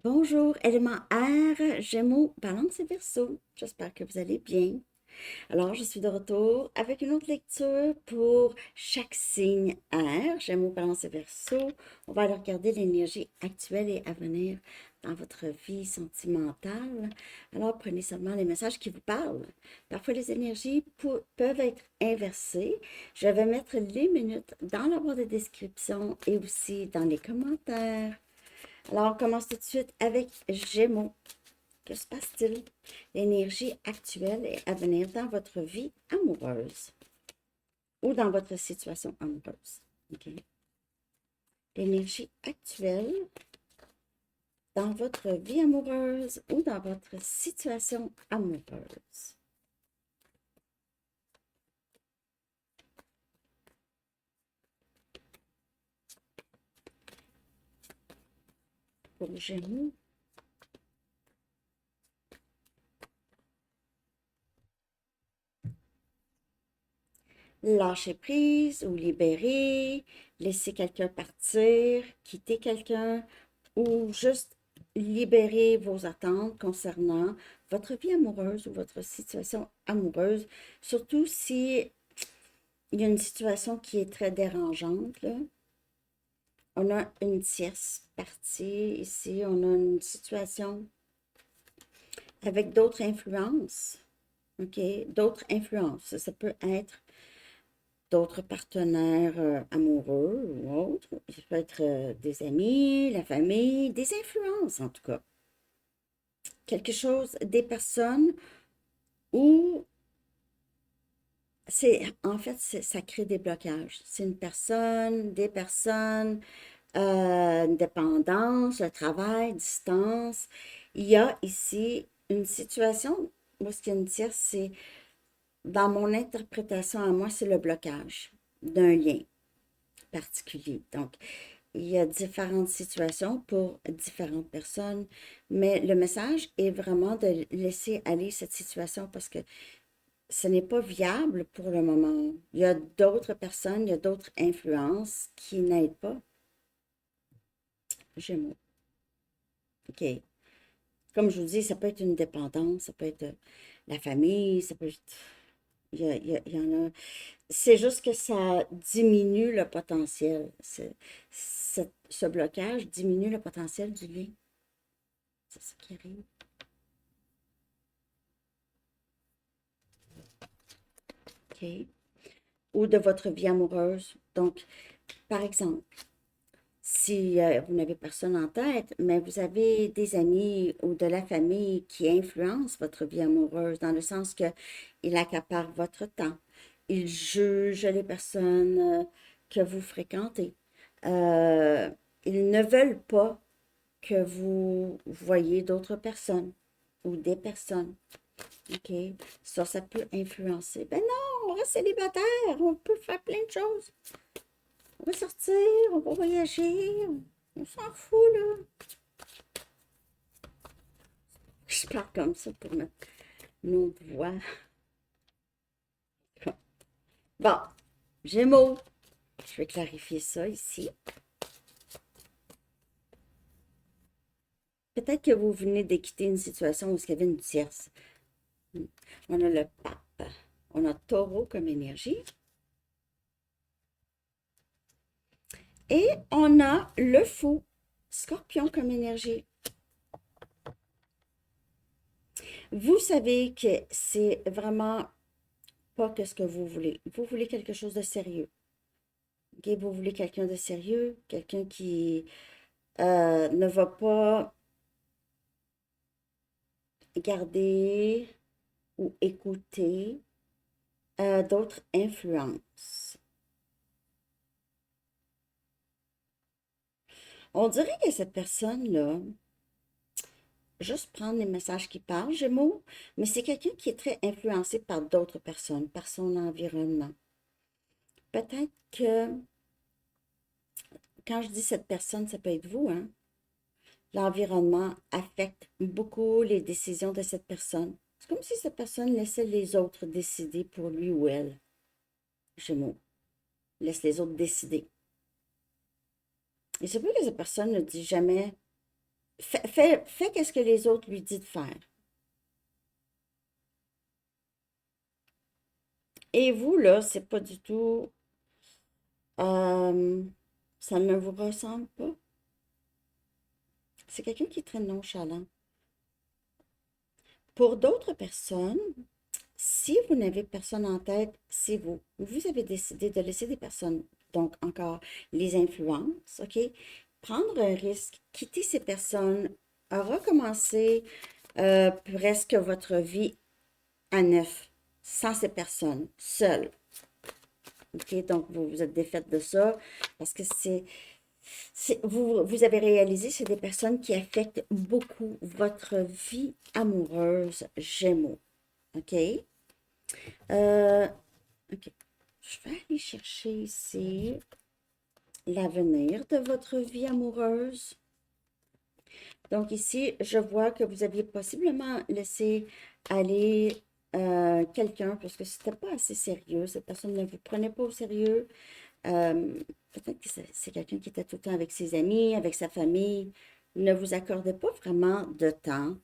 Bonjour, élément air, Gémeaux, Balance et Verseau. J'espère que vous allez bien. Alors, je suis de retour avec une autre lecture pour chaque signe air, Gémeaux, Balance et Verseau. On va aller regarder l'énergie actuelle et à venir dans votre vie sentimentale. Alors, prenez seulement les messages qui vous parlent. Parfois, les énergies peuvent être inversées. Je vais mettre les minutes dans la barre de description et aussi dans les commentaires. Alors, on commence tout de suite avec Gémeaux. Que se passe-t-il? L'énergie actuelle et à venir dans votre vie amoureuse ou dans votre situation amoureuse. OK? L'énergie actuelle dans votre vie amoureuse ou dans votre situation amoureuse. Pour Gémeaux, lâcher prise ou libérer, laisser quelqu'un partir, quitter quelqu'un ou juste libérer vos attentes concernant votre vie amoureuse ou votre situation amoureuse, surtout si il y a une situation qui est très dérangeante, là. On a une tierce partie ici, on a une situation avec d'autres influences, OK? D'autres influences. Ça peut être d'autres partenaires amoureux ou autres. Ça peut être des amis, la famille, des influences en tout cas. Quelque chose, des personnes où ça crée des blocages. C'est une personne, des personnes, une dépendance, le travail, distance. Il y a ici une situation où ce qu'il y a une tierce, c'est dans mon interprétation à moi, c'est le blocage d'un lien particulier. Donc, il y a différentes situations pour différentes personnes, mais le message est vraiment de laisser aller cette situation parce que ce n'est pas viable pour le moment. Il y a d'autres personnes, il y a d'autres influences qui n'aident pas. Gémeaux. OK. Comme je vous dis, ça peut être une dépendance, ça peut être la famille, ça peut être... il y en a. C'est juste que ça diminue le potentiel. Ce blocage diminue le potentiel du lien. C'est ça qui arrive. OK. Ou de votre vie amoureuse. Donc, par exemple, si vous n'avez personne en tête, mais vous avez des amis ou de la famille qui influencent votre vie amoureuse dans le sens que ils accaparent votre temps, ils jugent les personnes que vous fréquentez. Euh, Ils ne veulent pas que vous voyez d'autres personnes ou des personnes. OK? Ça peut influencer. Ben non, on reste célibataire, on peut faire plein de choses. On va sortir, on va voyager, on s'en fout, là. Je parle comme ça pour nos voix. Bon, Gémeaux, je vais clarifier ça ici. Peut-être que vous venez de quitter une situation où il y avait une tierce. On a le pape, on a taureau comme énergie. Et on a le fou, scorpion comme énergie. Vous savez que c'est vraiment pas que ce que vous voulez. Vous voulez quelque chose de sérieux. OK? Vous voulez quelqu'un de sérieux, quelqu'un qui ne va pas garder ou écouter d'autres influences. On dirait que cette personne-là, juste prendre les messages qui parlent, Gémeaux, mais c'est quelqu'un qui est très influencé par d'autres personnes, par son environnement. Peut-être que quand je dis cette personne, ça peut être vous, hein? L'environnement affecte beaucoup les décisions de cette personne. C'est comme si cette personne laissait les autres décider pour lui ou elle. Gémeaux. Laisse les autres décider. Et c'est peut que cette personne ne dit jamais Fais qu'est-ce que les autres lui disent de faire. Et vous, là, c'est pas du tout, euh, ça ne vous ressemble pas. C'est quelqu'un qui est très nonchalant. Pour d'autres personnes, si vous n'avez personne en tête, c'est vous. Vous avez décidé de laisser des personnes, donc encore les influences, OK? Prendre un risque, quitter ces personnes, recommencer presque votre vie à neuf, sans ces personnes, seul. OK? Donc, vous vous êtes défaite de ça parce que vous avez réalisé, c'est des personnes qui affectent beaucoup votre vie amoureuse, Gémeaux. OK? Euh, OK. Je vais aller chercher ici l'avenir de votre vie amoureuse. Donc ici, je vois que vous aviez possiblement laissé aller quelqu'un parce que c'était pas assez sérieux. Cette personne ne vous prenait pas au sérieux. Peut-être que c'est quelqu'un qui était tout le temps avec ses amis, avec sa famille, ne vous accordait pas vraiment de temps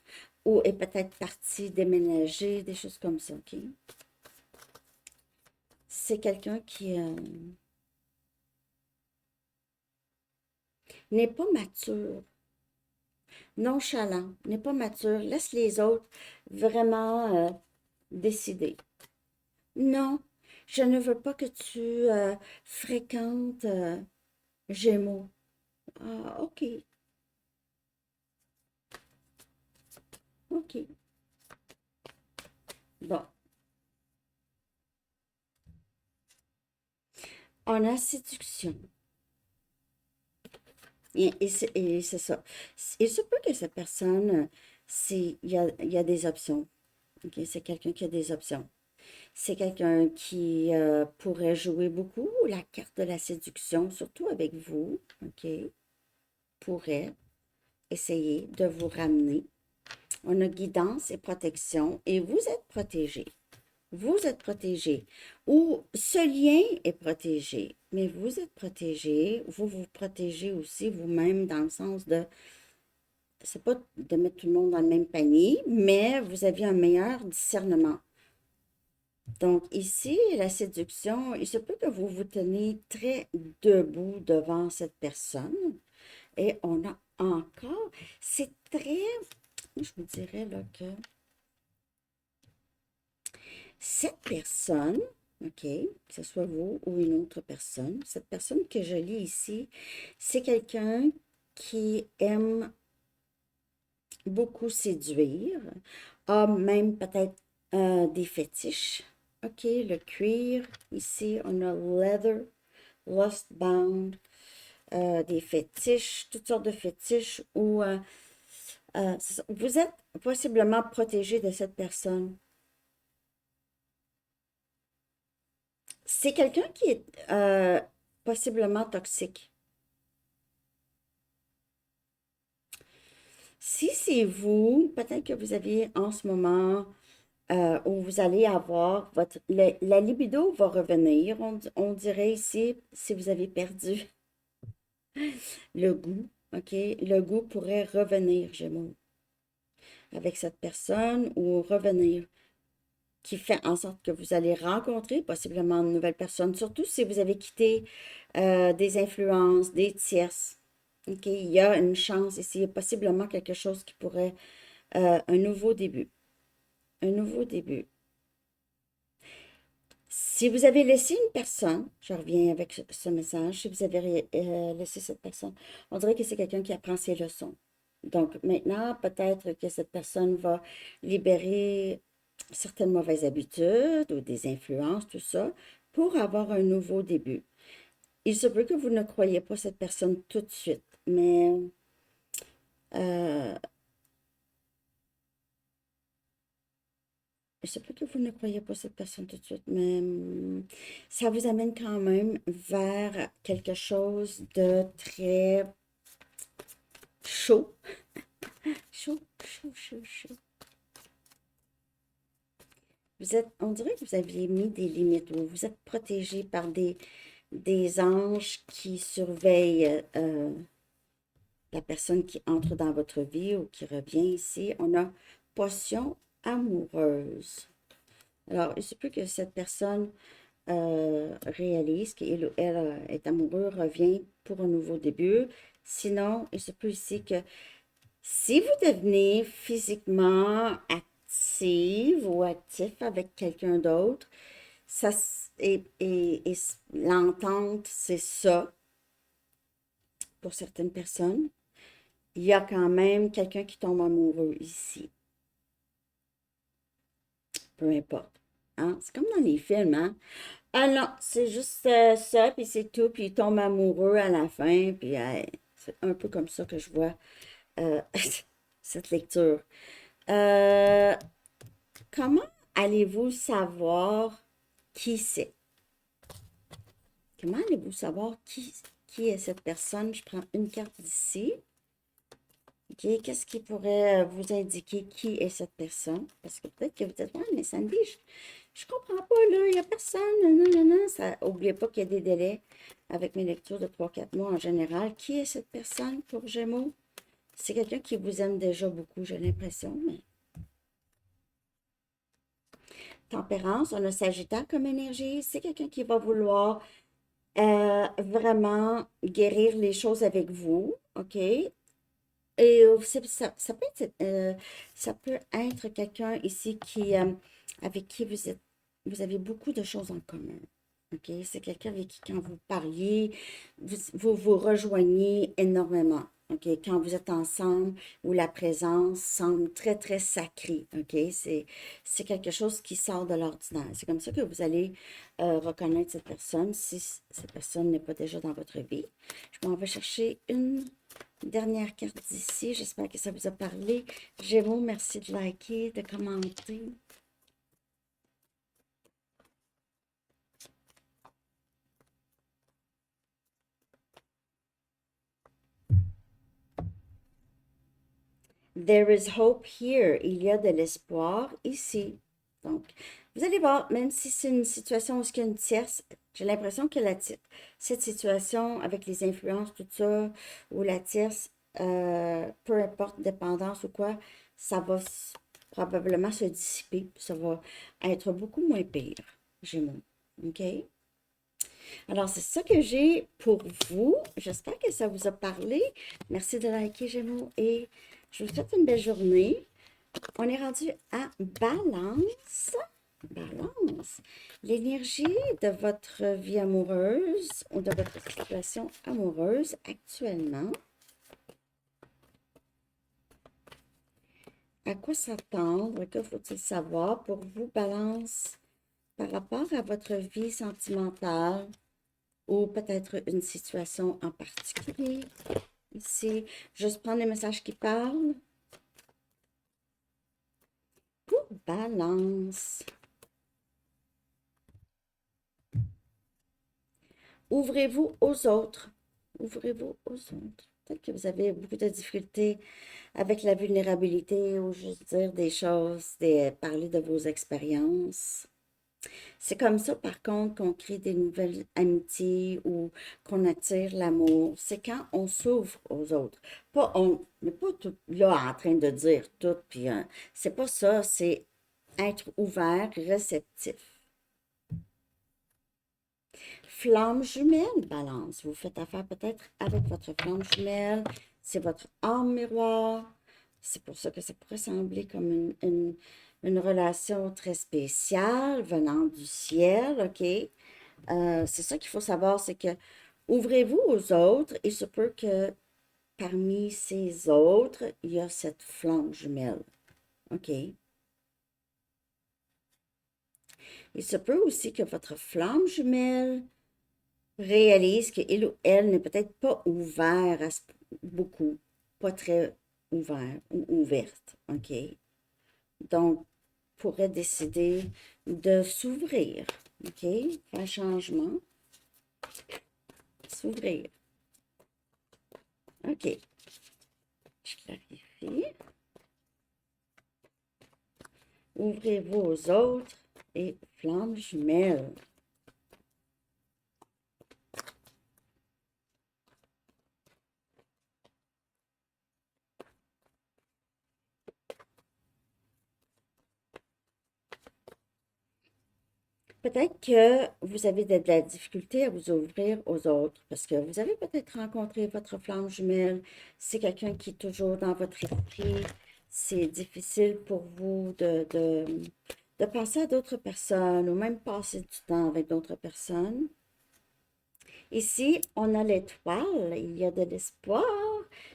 ou est peut-être parti déménager, des choses comme ça, OK? C'est quelqu'un qui n'est pas mature, nonchalant, n'est pas mature, laisse les autres vraiment décider. Non, je ne veux pas que tu fréquentes Gémeaux. Ah, OK, OK. Bon, on a séduction. Et c'est ça. Il se peut que cette personne, il y a des options. OK? C'est quelqu'un qui a des options. C'est quelqu'un qui pourrait jouer beaucoup la carte de la séduction, surtout avec vous. OK? Pourrait essayer de vous ramener. On a guidance et protection et vous êtes protégé. Vous êtes protégé. Ou ce lien est protégé, mais vous êtes protégé. Vous vous protégez aussi vous-même dans le sens de, c'est pas de mettre tout le monde dans le même panier, mais vous avez un meilleur discernement. Donc ici, la séduction, il se peut que vous vous tenez très debout devant cette personne. Et on a encore, c'est très, je vous dirais là que cette personne, OK, que ce soit vous ou une autre personne, cette personne que je lis ici, c'est quelqu'un qui aime beaucoup séduire, a même peut-être des fétiches. OK, le cuir, ici on a leather, lustbound, des fétiches, toutes sortes de fétiches où vous êtes possiblement protégé de cette personne. C'est quelqu'un qui est possiblement toxique. Si c'est vous, peut-être que vous aviez en ce moment où vous allez avoir la libido va revenir. On dirait ici, si vous avez perdu le goût, OK? Le goût pourrait revenir, Gémeaux, avec cette personne ou revenir, qui fait en sorte que vous allez rencontrer possiblement une nouvelle personne, surtout si vous avez quitté des influences, des tierces. OK? Il y a une chance ici, il y a possiblement quelque chose qui pourrait, un nouveau début. Un nouveau début. Si vous avez laissé une personne, je reviens avec ce message, si vous avez laissé cette personne, on dirait que c'est quelqu'un qui apprend ses leçons. Donc maintenant, peut-être que cette personne va libérer certaines mauvaises habitudes ou des influences, tout ça, pour avoir un nouveau début. Il se peut que vous ne croyez pas cette personne tout de suite, mais euh, il se peut que vous ne croyez pas cette personne tout de suite, mais ça vous amène quand même vers quelque chose de très chaud. Chaud, chaud, chaud, chaud. Vous êtes, on dirait que vous aviez mis des limites, vous êtes protégé par des anges qui surveillent la personne qui entre dans votre vie ou qui revient ici. On a potion amoureuse. Alors, il se peut que cette personne réalise qu'il ou elle est amoureux, revient pour un nouveau début. Sinon, il se peut ici que si vous devenez physiquement active ou actif avec quelqu'un d'autre, ça, et l'entente, c'est ça pour certaines personnes. Il y a quand même quelqu'un qui tombe amoureux ici. Peu importe. Hein? C'est comme dans les films, hein? Ah non, c'est juste ça, puis c'est tout, puis il tombe amoureux à la fin, puis c'est un peu comme ça que je vois euh, cette lecture. Euh, Comment allez-vous savoir qui c'est? Comment allez-vous savoir qui est cette personne? Je prends une carte d'ici. OK, qu'est-ce qui pourrait vous indiquer qui est cette personne? Parce que peut-être que vous dites, ouais, mais Sandy, je comprends pas, là, il n'y a personne, non, non, non. Ça, n'oubliez pas qu'il y a des délais avec mes lectures de 3-4 mois en général. Qui est cette personne pour Gémeaux? C'est quelqu'un qui vous aime déjà beaucoup, j'ai l'impression, mais... Tempérance, on a Sagittaire comme énergie. C'est quelqu'un qui va vouloir vraiment guérir les choses avec vous, OK? Et ça peut être quelqu'un ici avec qui vous avez beaucoup de choses en commun. OK? C'est quelqu'un avec qui, quand vous parliez, vous rejoignez énormément. OK? Quand vous êtes ensemble, où la présence semble très, très sacrée. OK? C'est quelque chose qui sort de l'ordinaire. C'est comme ça que vous allez reconnaître cette personne si cette personne n'est pas déjà dans votre vie. Je m'en vais chercher une dernière carte d'ici. J'espère que ça vous a parlé. Gémeaux, merci de liker, de commenter. There is hope here. Il y a de l'espoir ici. Donc, vous allez voir, même si c'est une situation où il y a une tierce, j'ai l'impression que cette situation avec les influences, tout ça, ou la tierce, peu importe, dépendance ou quoi, ça va probablement se dissiper. Ça va être beaucoup moins pire, Gémeaux. OK? Alors, c'est ça que j'ai pour vous. J'espère que ça vous a parlé. Merci de liker, Gémeaux, et je vous souhaite une belle journée. On est rendu à Balance. Balance. L'énergie de votre vie amoureuse ou de votre situation amoureuse actuellement. À quoi s'attendre? Que faut-il savoir pour vous, Balance, par rapport à votre vie sentimentale ou peut-être une situation en particulier? Ici, juste prendre les messages qui parlent. Pour Balance. Ouvrez-vous aux autres. Ouvrez-vous aux autres. Peut-être que vous avez beaucoup de difficultés avec la vulnérabilité ou juste dire des choses, parler de vos expériences. C'est comme ça, par contre, qu'on crée des nouvelles amitiés ou qu'on attire l'amour. C'est quand on s'ouvre aux autres. Pas on n'est pas tout là en train de dire tout, puis c'est pas ça, c'est être ouvert, réceptif. Flamme jumelle, Balance. Vous faites affaire peut-être avec votre flamme jumelle. C'est votre âme miroir. C'est pour ça que ça pourrait sembler comme une relation très spéciale venant du ciel, OK? C'est ça qu'il faut savoir, c'est que ouvrez-vous aux autres. Il se peut que parmi ces autres, il y a cette flamme jumelle, OK? Il se peut aussi que votre flamme jumelle réalise qu'il ou elle n'est peut-être pas ouvert à beaucoup, pas très ouvert ou ouverte, OK? Donc, pourrait décider de s'ouvrir, OK? Faire un changement, s'ouvrir. OK, je clarifie. Ouvrez-vous aux autres et flamme jumelle. Peut-être que vous avez de la difficulté à vous ouvrir aux autres parce que vous avez peut-être rencontré votre flamme jumelle. C'est quelqu'un qui est toujours dans votre esprit. C'est difficile pour vous de penser à d'autres personnes ou même passer du temps avec d'autres personnes. Ici, on a l'étoile, il y a de l'espoir.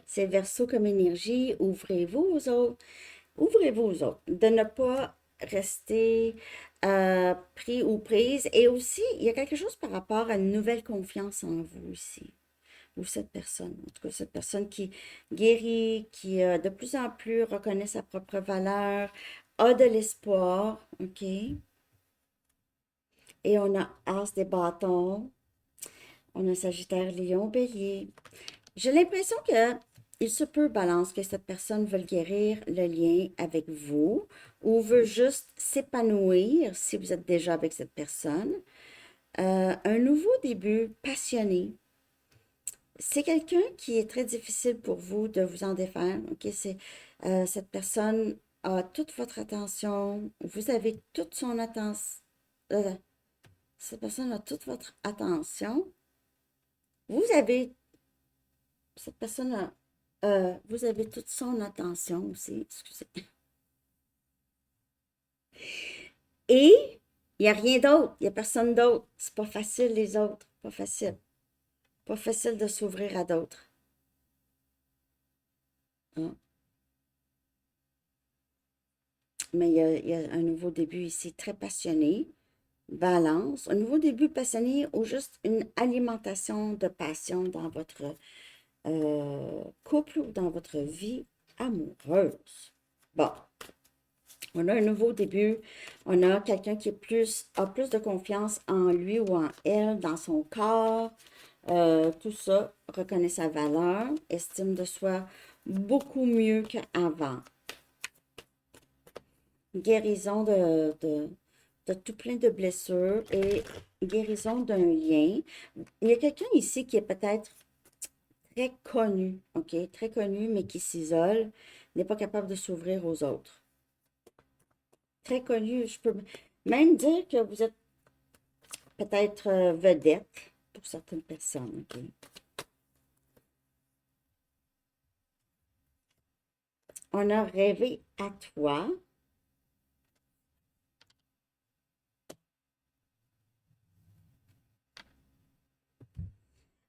C'est Verseau comme énergie. Ouvrez-vous aux autres. Ouvrez-vous aux autres. De ne pas rester pris ou prise. Et aussi, il y a quelque chose par rapport à une nouvelle confiance en vous ici. Ou cette personne. En tout cas, cette personne qui guérit, qui de plus en plus reconnaît sa propre valeur, a de l'espoir. OK? Et on a As des bâtons. On a Sagittaire, Lion, Bélier. J'ai l'impression que il se peut, Balance, que cette personne veut guérir le lien avec vous ou veut juste s'épanouir si vous êtes déjà avec cette personne. Un nouveau début passionné. C'est quelqu'un qui est très difficile pour vous de vous en défaire. Ok, c'est cette personne a toute votre attention. Vous avez toute son attention. Cette personne a toute votre attention. Vous avez Cette personne a, vous avez toute son attention aussi, excusez. Et il n'y a rien d'autre, il n'y a personne d'autre. C'est pas facile, les autres. Pas facile. Pas facile de s'ouvrir à d'autres. Hein. Mais il y a un nouveau début ici très passionné. Balance. Un nouveau début passionné ou juste une alimentation de passion dans votre couple ou dans votre vie amoureuse. Bon. On a un nouveau début. On a quelqu'un qui a plus de confiance en lui ou en elle, dans son corps. Tout ça, reconnaît sa valeur, estime de soi beaucoup mieux qu'avant. Guérison de tout plein de blessures et guérison d'un lien. Il y a quelqu'un ici qui est peut-être très connu, OK? Très connu, mais qui s'isole, n'est pas capable de s'ouvrir aux autres. Très connu, je peux même dire que vous êtes peut-être vedette pour certaines personnes. OK? On a rêvé à toi.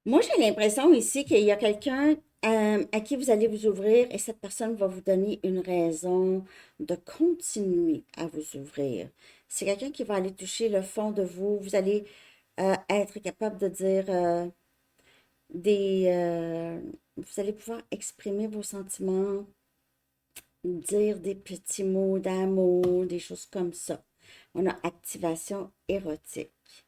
Moi, j'ai l'impression ici qu'il y a quelqu'un à qui vous allez vous ouvrir et cette personne va vous donner une raison de continuer à vous ouvrir. C'est quelqu'un qui va aller toucher le fond de vous. Vous allez être capable de dire vous allez pouvoir exprimer vos sentiments, dire des petits mots d'amour, des choses comme ça. On a activation érotique.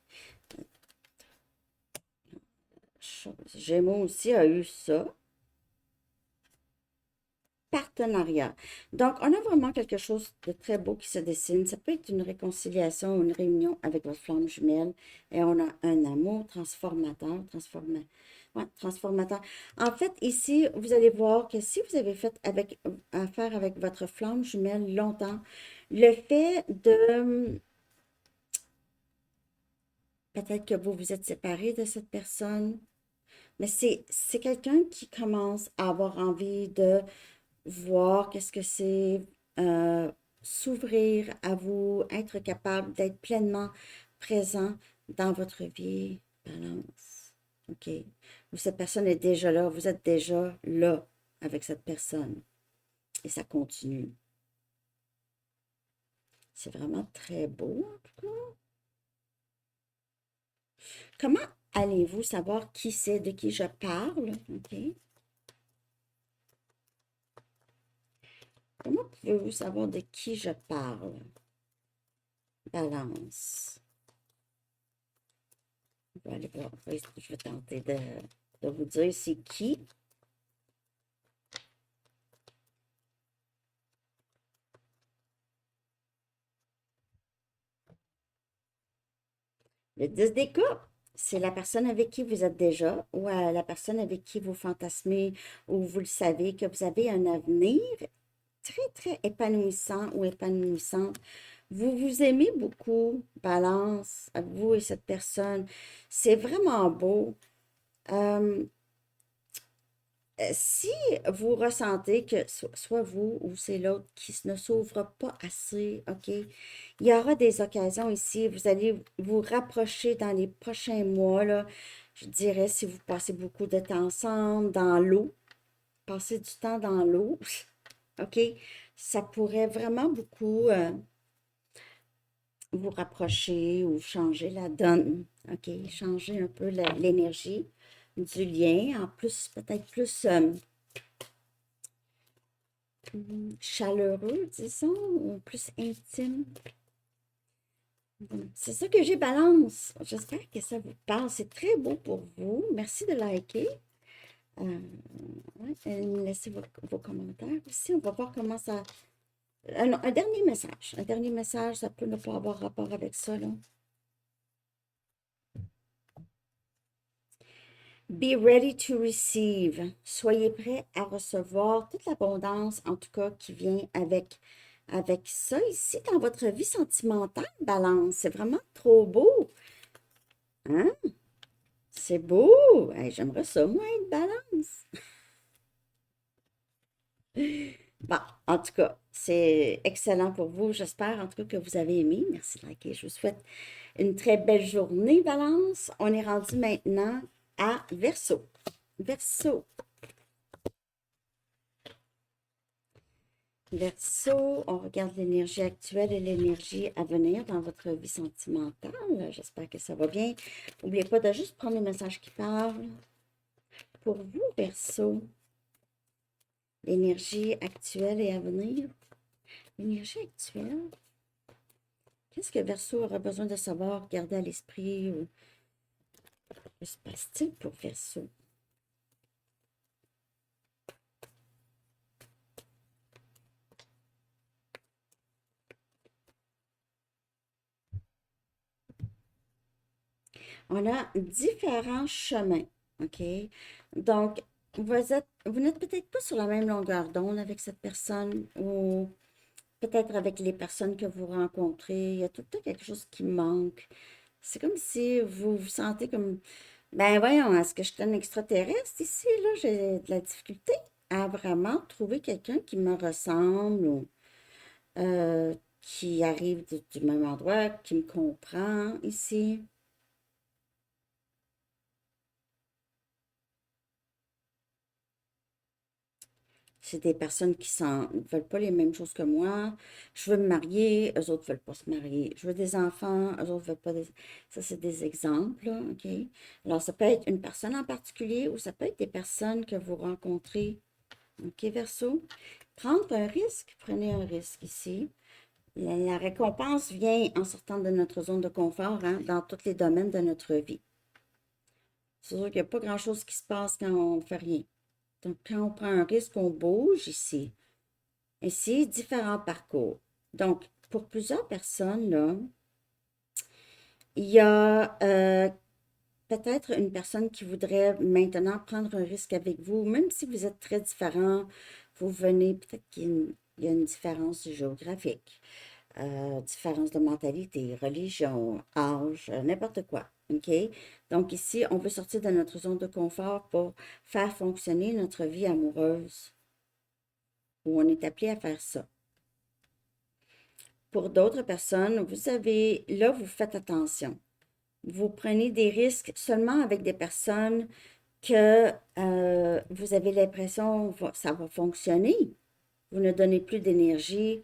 Gémeaux aussi a eu ça. Partenariat. Donc, on a vraiment quelque chose de très beau qui se dessine. Ça peut être une réconciliation, une réunion avec votre flamme jumelle. Et on a un amour transformateur. En fait, ici, vous allez voir que si vous avez fait affaire avec votre flamme jumelle longtemps, le fait de peut-être que vous vous êtes séparé de cette personne, mais c'est quelqu'un qui commence à avoir envie de voir qu'est-ce que c'est, euh, s'ouvrir à vous, être capable d'être pleinement présent dans votre vie. Balance. OK. Cette personne est déjà là, vous êtes déjà là avec cette personne. Et ça continue. C'est vraiment très beau, en tout cas. Comment allez-vous savoir qui c'est, de qui je parle? OK. Comment pouvez-vous savoir de qui je parle? Balance. Je vais aller voir. Je vais tenter de vous dire c'est qui. Le 10 des coupes, c'est la personne avec qui vous êtes déjà ou la personne avec qui vous fantasmez ou vous le savez que vous avez un avenir très, très épanouissant ou épanouissante. Vous vous aimez beaucoup, Balance, vous et cette personne. C'est vraiment beau. Euh, Si vous ressentez que soit vous ou c'est l'autre qui ne s'ouvre pas assez, OK? Il y aura des occasions ici. Vous allez vous rapprocher dans les prochains mois, là. Je dirais si vous passez beaucoup de temps ensemble, dans l'eau, passer du temps dans l'eau, OK? Ça pourrait vraiment beaucoup vous rapprocher ou changer la donne, OK? Changer un peu l'énergie du lien. En plus, peut-être plus chaleureux, disons, ou plus intime. C'est ça que j'ai, Balance. J'espère que ça vous parle. C'est très beau pour vous. Merci de liker. Ouais, laissez vos commentaires aussi. On va voir comment ça... non, un dernier message. Un dernier message, ça peut ne pas avoir rapport avec ça, là. Be ready to receive. Soyez prêts à recevoir toute l'abondance, en tout cas, qui vient avec ça ici dans votre vie sentimentale, Balance. C'est vraiment trop beau. Hein? C'est beau. Hey, j'aimerais ça, moi, être Balance. Bon, en tout cas, c'est excellent pour vous. J'espère, en tout cas, que vous avez aimé. Merci de liker. Je vous souhaite une très belle journée, Balance. On est rendu maintenant à Verseau. Verseau. Verseau, on regarde l'énergie actuelle et l'énergie à venir dans votre vie sentimentale. J'espère que ça va bien. N'oubliez pas de juste prendre les messages qui parlent. Pour vous, Verseau, l'énergie actuelle et à venir. L'énergie actuelle, qu'est-ce que Verseau aura besoin de savoir, garder à l'esprit ou que se passe-t-il pour Verseau? On a différents chemins, OK? Donc, vous n'êtes peut-être pas sur la même longueur d'onde avec cette personne ou peut-être avec les personnes que vous rencontrez. Il y a tout le temps quelque chose qui manque. C'est comme si vous vous sentez comme, ben voyons, est-ce que je suis un extraterrestre ici, là? J'ai de la difficulté à vraiment trouver quelqu'un qui me ressemble ou qui arrive du même endroit, qui me comprend ici. C'est des personnes qui ne veulent pas les mêmes choses que moi. Je veux me marier, eux autres ne veulent pas se marier. Je veux des enfants, eux autres ne veulent pas des... Ça, c'est des exemples, là, OK? Alors, ça peut être une personne en particulier ou ça peut être des personnes que vous rencontrez. OK, Verseau? Prendre un risque, prenez un risque ici. La récompense vient en sortant de notre zone de confort, hein, dans tous les domaines de notre vie. C'est sûr qu'il n'y a pas grand-chose qui se passe quand on ne fait rien. Donc, quand on prend un risque, on bouge ici. Ici, différents parcours. Donc, pour plusieurs personnes, là, il y a peut-être une personne qui voudrait maintenant prendre un risque avec vous, même si vous êtes très différents, vous venez, peut-être qu'il y a une différence géographique, différence de mentalité, religion, âge, n'importe quoi. OK? Donc ici, on veut sortir de notre zone de confort pour faire fonctionner notre vie amoureuse, où on est appelé à faire ça. Pour d'autres personnes, vous savez, là, vous faites attention. Vous prenez des risques seulement avec des personnes que vous avez l'impression que ça va fonctionner. Vous ne donnez plus d'énergie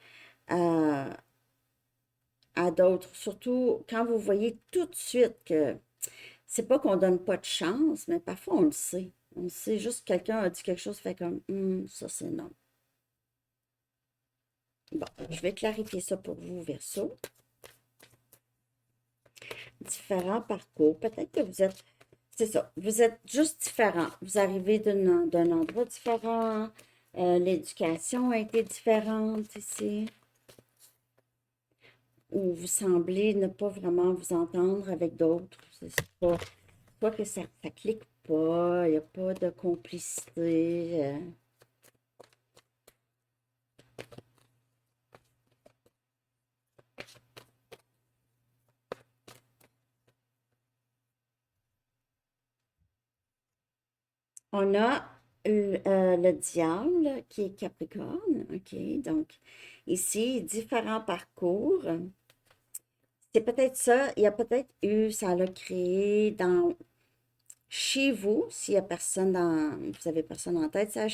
à d'autres. Surtout quand vous voyez tout de suite que c'est pas qu'on donne pas de chance, mais parfois on le sait. On sait juste que quelqu'un a dit quelque chose, fait comme ça c'est non. Bon, je vais clarifier ça pour vous, Verseau. Différents parcours. Peut-être que vous êtes, c'est ça, vous êtes juste différents. Vous arrivez d'un endroit différent. L'éducation a été différente ici. Ou vous semblez ne pas vraiment vous entendre avec d'autres. C'est pas que ça ne clique pas, il n'y a pas de complicité. On a le diable qui est Capricorne, OK? Donc, ici, différents parcours. C'est peut-être ça, il y a peut-être eu, ça l'a créé dans, chez vous, s'il y a personne dans, vous avez personne en tête, ça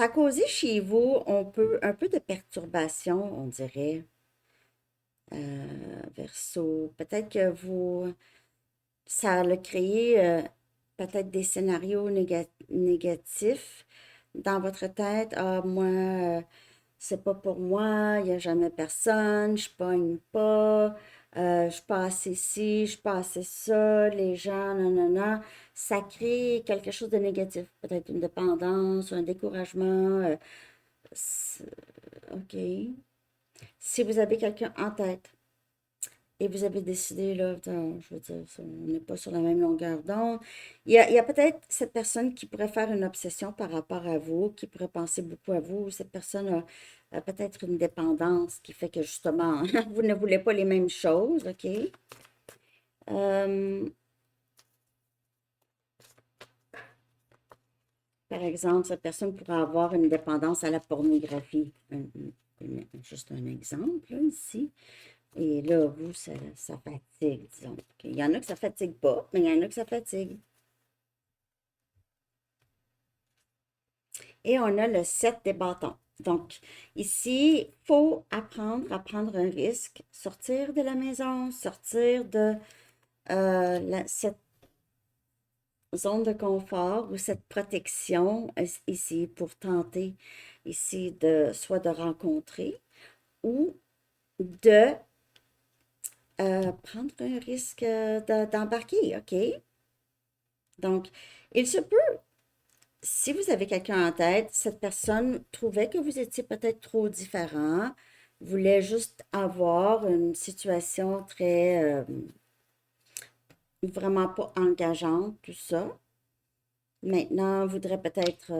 a causé chez vous un peu de perturbation, on dirait, Verseau. Peut-être que vous, ça a créé peut-être des scénarios négatifs dans votre tête. Ah, moi, c'est pas pour moi, il n'y a jamais personne, je pogne pas, je suis pas assez ci, je suis pas assez ça, les gens, nanana. Ça crée quelque chose de négatif, peut-être une dépendance, un découragement. C'est- OK. Si vous avez quelqu'un en tête et vous avez décidé, là, je veux dire, on n'est pas sur la même longueur d'onde, il y a peut-être cette personne qui pourrait faire une obsession par rapport à vous, qui pourrait penser beaucoup à vous. Cette personne a peut-être une dépendance qui fait que justement, vous ne voulez pas les mêmes choses, OK? Euh, Par exemple, cette personne pourrait avoir une dépendance à la pornographie. Juste un exemple, là, ici. Et là, vous, ça fatigue, disons. Il y en a que ça fatigue pas, mais il y en a que ça fatigue. Et on a le 7 des bâtons. Donc, ici, il faut apprendre à prendre un risque, sortir de la maison, sortir de cette zone de confort ou cette protection ici pour tenter ici de soit de rencontrer ou de prendre un risque d'embarquer, OK? Donc, il se peut, si vous avez quelqu'un en tête, cette personne trouvait que vous étiez peut-être trop différent, voulait juste avoir une situation très, vraiment pas engageante, tout ça. Maintenant, voudrait peut-être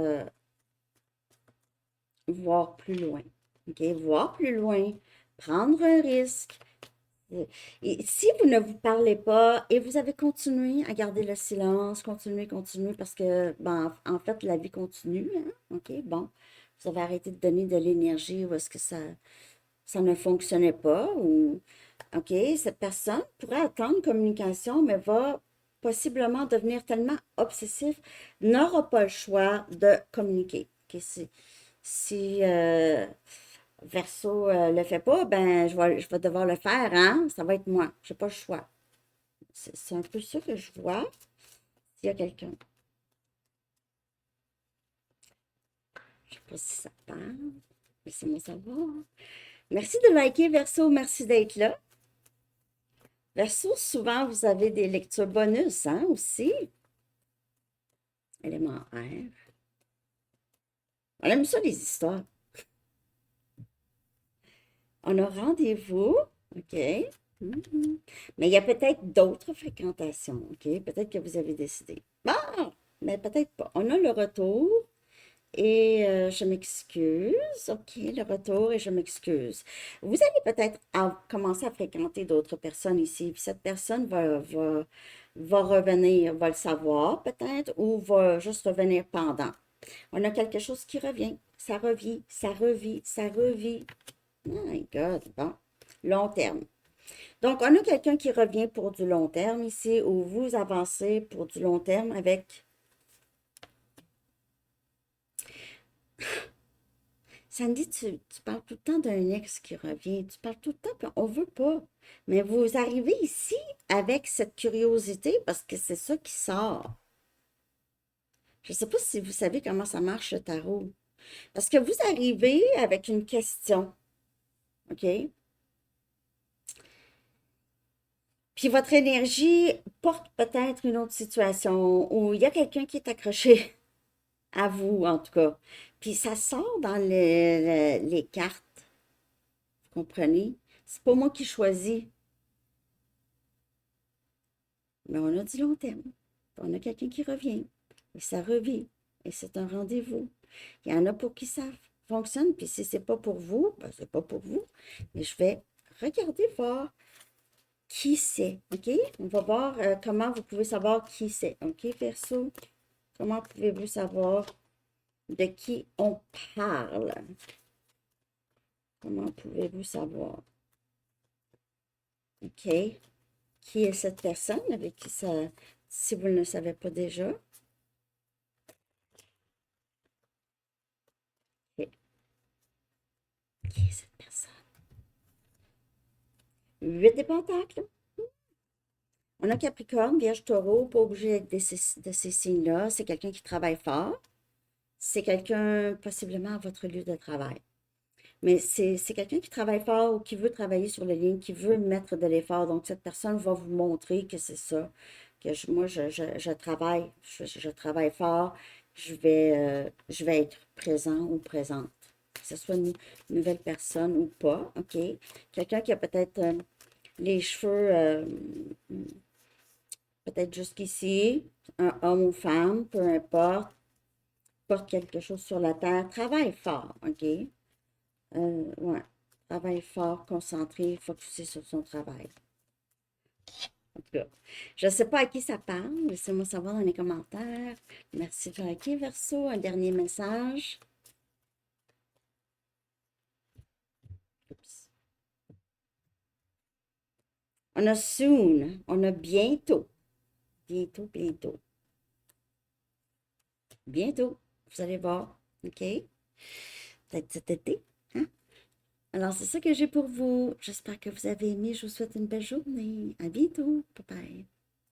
voir plus loin. OK? Voir plus loin, prendre un risque. Et si vous ne vous parlez pas et vous avez continué à garder le silence, continuez, parce que, ben, en fait, la vie continue, hein? OK, bon. Vous avez arrêté de donner de l'énergie ou est-ce que ça ne fonctionnait pas ou, OK, cette personne pourrait attendre communication, mais va possiblement devenir tellement obsessif, n'aura pas le choix de communiquer. OK, si Verseau le fait pas, ben je vais devoir le faire, hein? Ça va être moi. J'ai pas le choix. C'est un peu ça que je vois. S'il y a quelqu'un. Je sais pas si ça parle. Laissez-moi savoir. Merci de liker, Verseau. Merci d'être là. Verseau, souvent, vous avez des lectures bonus, hein, aussi. Élément R. On aime ça, les histoires. On a rendez-vous. OK. Mhm. Mais il y a peut-être d'autres fréquentations. OK? Peut-être que vous avez décidé. Bon, mais peut-être pas. On a le retour. Et je m'excuse. OK, le retour et je m'excuse. Vous allez peut-être commencer à fréquenter d'autres personnes ici. Puis cette personne va revenir, va le savoir peut-être, ou va juste revenir pendant. On a quelque chose qui revient. Ça revit, ça revit, ça revit. Oh my God, bon. Long terme. Donc, on a quelqu'un qui revient pour du long terme ici, ou vous avancez pour du long terme avec. Sandy, tu parles tout le temps d'un ex qui revient. Tu parles tout le temps, puis on veut pas. Mais vous arrivez ici avec cette curiosité parce que c'est ça qui sort. Je ne sais pas si vous savez comment ça marche le tarot. Parce que vous arrivez avec une question, OK? Puis votre énergie porte peut-être une autre situation où il y a quelqu'un qui est accroché à vous, en tout cas. Puis ça sort dans les cartes, vous comprenez? C'est pas moi qui choisis. Mais on a du long terme. On a quelqu'un qui revient. Et ça revient. Et c'est un rendez-vous. Il y en a pour qui ça fonctionne. Puis si c'est pas pour vous, ben c'est pas pour vous. Mais je vais regarder voir qui c'est. OK? On va voir comment vous pouvez savoir qui c'est. OK, perso? Comment pouvez-vous savoir de qui on parle? Comment pouvez-vous savoir? OK. Qui est cette personne avec qui ça, si vous ne le savez pas déjà? OK. Qui est cette personne? 8 de pentacles. On a Capricorne, Vierge, Taureau, pas obligé d'être de ces signes-là. C'est quelqu'un qui travaille fort. C'est quelqu'un possiblement à votre lieu de travail. Mais c'est quelqu'un qui travaille fort ou qui veut travailler sur la ligne, qui veut mettre de l'effort. Donc, cette personne va vous montrer que c'est ça, que moi, je travaille, je travaille fort, je vais être présent ou présente. Que ce soit une nouvelle personne ou pas, OK? Quelqu'un qui a peut-être les cheveux peut-être jusqu'ici, un homme ou femme, peu importe, porte quelque chose sur la terre, travaille fort, OK? Ouais. Travaille fort, concentré, focusé sur son travail. En tout cas, je ne sais pas à qui ça parle. Laissez-moi savoir dans les commentaires. Merci de liker, Verseau. Un dernier message. Oups. On a soon. On a bientôt. Bientôt, bientôt. Bientôt. Vous allez voir. OK? Peut-être cet été. Hein? Alors, c'est ça que j'ai pour vous. J'espère que vous avez aimé. Je vous souhaite une belle journée. À bientôt. Bye bye.